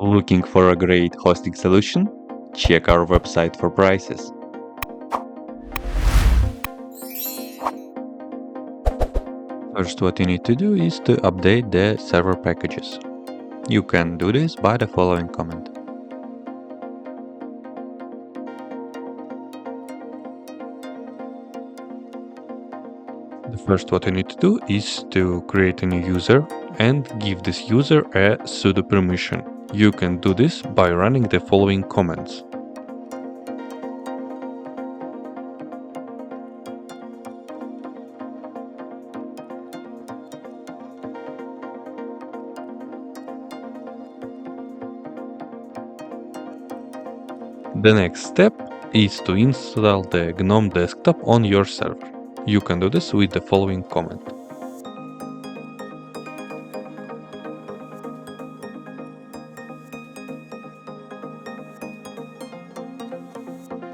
Looking for a great hosting solution? Check our website for prices. First, what you need to do is to update the server packages. You can do this by the following command. The first what you need to do is to create a new user and give this user a sudo permission. You can do this by running the following commands. The next step is to install the GNOME desktop on your server. You can do this with the following command.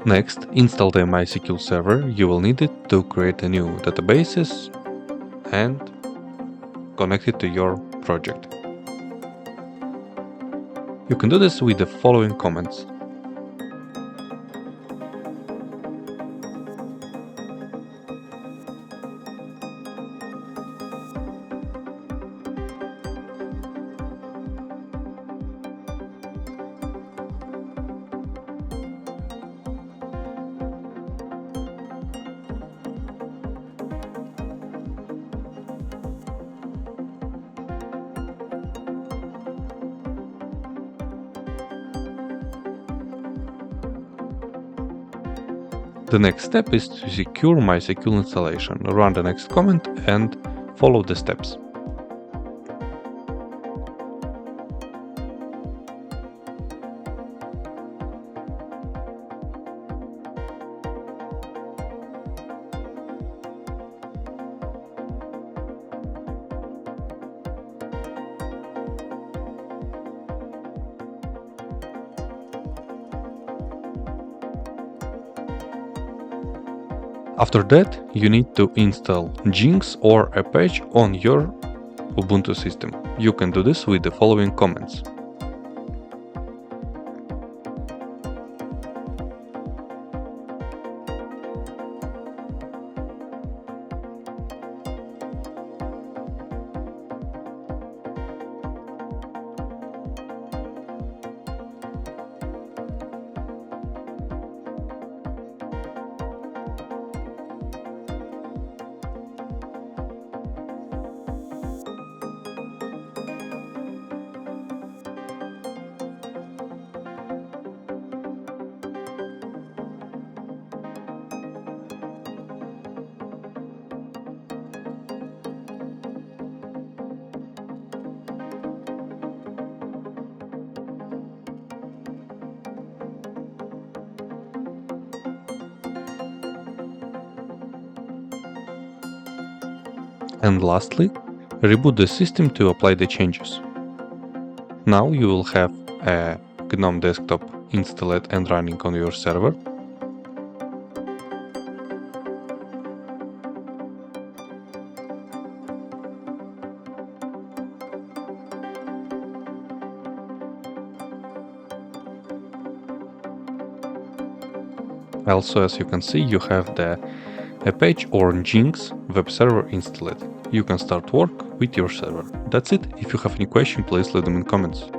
Next, install the mysql-server. You will need it to create a new databases and connect it to your project. You can do this with the following commands. The next step is to secure MySQL installation. Run the next command and follow the steps. After that, you need to install nginx or a patch on your Ubuntu system. You can do this with the following commands. And lastly, reboot the system to apply the changes. Now you will have a GNOME desktop installed and running on your server. Also, as you can see, you have the Apache or nginx web server installed. You can start work with your server. That's it. If you have any question, please leave them in comments.